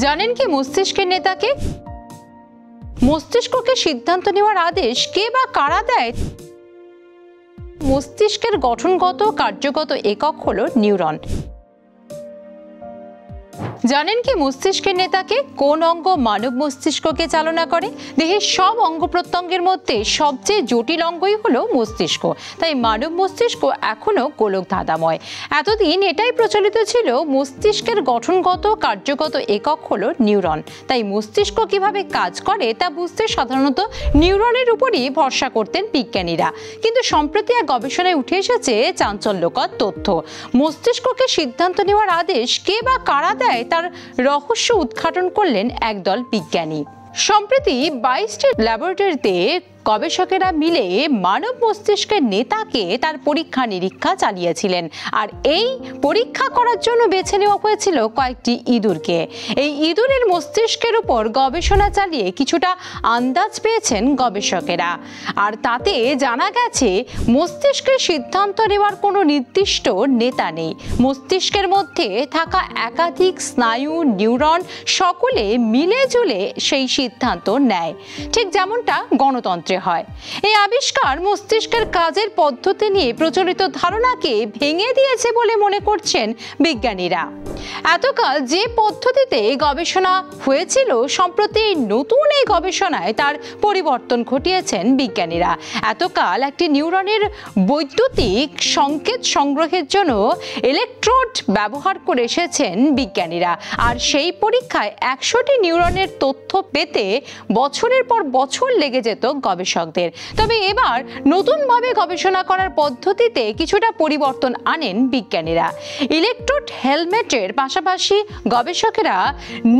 জানেন কি মস্তিষ্কের নেতাকে? মস্তিষ্ককে সিদ্ধান্ত নেওয়ার আদেশ কে বা কারা দেয়? মস্তিষ্কের গঠনগত কার্যগত একক হলো নিউরন। জানেন কি মস্তিষ্কের নেতাকে? কোন অঙ্গ মানব মস্তিষ্ককে চালনা করে? দেহের সব অঙ্গ প্রত্যঙ্গের মধ্যে সবচেয়ে জটিল অঙ্গই হলো মস্তিষ্ক। তাই মানব মস্তিষ্ক এখনো গোলক ধাঁধাময়। এতদিন এটাই প্রচলিত ছিল মস্তিষ্কের গঠনগত কার্যগত একক হলো নিউরন। তাই মস্তিষ্ক কিভাবে কাজ করে তা বুঝতে সাধারণত নিউরনের উপরই ভরসা করতেন বিজ্ঞানীরা। কিন্তু সম্প্রতি এক গবেষণায় উঠে এসেছে চাঞ্চল্যকর তথ্য। মস্তিষ্ককে সিদ্ধান্ত নেওয়ার আদেশ কে বা কারা দেয় তার রহস্য উদ্ঘাটন করলেন একদল বিজ্ঞানী। সম্প্রতি 22টি ল্যাবরেটরিতে গবেষকেরা মিলে মানব মস্তিষ্কের নেতাকে তার পরীক্ষা নিরীক্ষা চালিয়েছিলেন। আর এই পরীক্ষা করার জন্য বেছে নেওয়া হয়েছিল কয়েকটি ইঁদুরকে। এই ইঁদুরের মস্তিষ্কের উপর গবেষণা চালিয়ে কিছুটা আন্দাজ পেয়েছেন গবেষকেরা। আর তাতে জানা গেছে মস্তিষ্কের সিদ্ধান্ত নেওয়ার কোনো নির্দিষ্ট নেতা নেই। মস্তিষ্কের মধ্যে থাকা একাধিক স্নায়ু, নিউরন সকলে মিলে জুলে সেই সিদ্ধান্ত নেয়, ঠিক যেমনটা গণতন্ত্রে হয়। এই আবিষ্কার মস্তিষ্কের কাজের পদ্ধতি নিয়ে প্রচলিত ধারণাকে ভেঙে দিয়েছে বলে মনে করছেন বিজ্ঞানীরা। এতকাল যে পদ্ধতিতে গবেষণা হয়েছিল, সম্প্রতি নতুন এই গবেষণায় তার পরিবর্তন ঘটিয়েছেন বিজ্ঞানীরা। এতকাল একটি নিউরনের বৈদ্যুতিক সংকেত সংগ্রহের জন্য ইলেকট্রোড ব্যবহার করে এসেছেন বিজ্ঞানীরা। আর সেই পরীক্ষায় 100টি নিউরনের তথ্য পেতে বছরের পর বছর লেগে যেত গবেষকদের। তবে এবার নতুনভাবে গবেষণা করার পদ্ধতিতে কিছুটা পরিবর্তন আনেন বিজ্ঞানীরা। ইলেকট্রোড হেলমেটের পাশাপাশি গবেষকেরা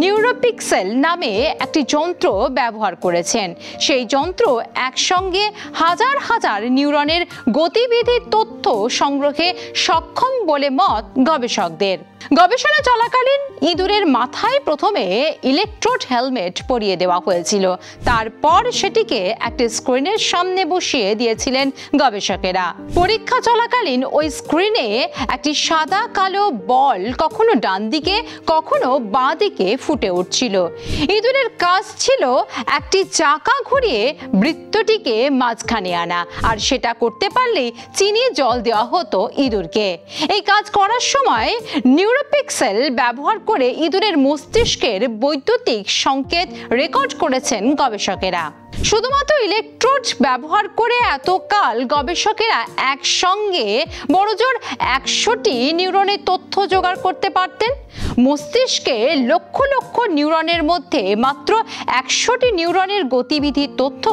নিউরোপিক্সেল নামে একটি যন্ত্র ব্যবহার করেছেন। সেই যন্ত্র একসঙ্গে হাজার হাজার নিউরনের গতিবিধির তথ্য সংগ্রহে সক্ষম বলে মত গবেষকদের। গবেষণা চলাকালীন ইঁদুরের মাথায় প্রথমে ইলেকট্রোড হেলমেট পরিয়ে দেওয়া হয়েছিল। তারপর সেটিকে একটি স্ক্রিনের সামনে বসিয়ে দিয়েছিলেন গবেষকেরা। পরীক্ষা চলাকালীন ওই স্ক্রিনে একটি সাদা কালো বল কখনো ডান দিকে কখনো বাঁ দিকে ফুটে উঠছিল। ইঁদুরের কাজ ছিল একটি চাকা ঘুরিয়ে বৃত্তটিকে মাঝখানে আনা, আর সেটা করতে পারলেই চিনি জল দেওয়া হতো ইঁদুরকে। এই কাজ করার সময় নিউরোপিক্সেল ব্যবহার করে ইঁদুরের মস্তিষ্কের বৈদ্যুতিক সংকেত রেকর্ড করেছেন গবেষকেরা। শুধুমাত্র ইলেকট্রোড ব্যবহার করে এতকাল গবেষকেরা একসঙ্গে বড়জোর 100টি নিউরনের তথ্য জোগাড় করতে পারতেন। মস্তিষ্কে লক্ষ লক্ষ নিউরনের মধ্যে মাত্র 100টি নিউরনের গতিবিধির তথ্য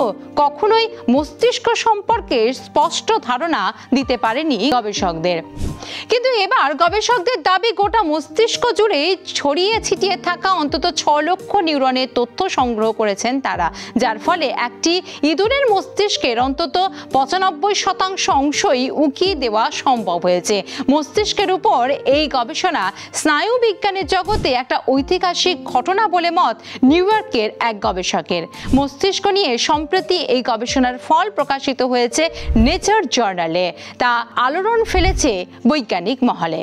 কখনোই মস্তিষ্ক সম্পর্কে স্পষ্ট ধারণা দিতে পারেনি গবেষকদের। কিন্তু এবার গবেষকদের দাবি গোটা মস্তিষ্ক জুড়ে ছড়িয়ে ছিটিয়ে থাকা অন্তত 6 লক্ষ নিউরনের তথ্য সংগ্রহ করেছেন তারা, যার ফলে একটি ইঁদুরের মস্তিষ্কের অন্তত 95% অংশই উকিয়ে দেওয়া সম্ভব হয়েছে। মস্তিষ্কের উপর এই গবেষণা স্নায়ু বিজ্ঞানের জগতে একটা ঐতিহাসিক ঘটনা বলে মত নিউ ইয়র্কের এক গবেষকের। মস্তিষ্ক নিয়ে সম্প্রতি এই গবেষণার ফল প্রকাশিত হয়েছে নেচার জার্নালে। তা আলোড়ন ফেলেছে বৈজ্ঞানিক মহলে।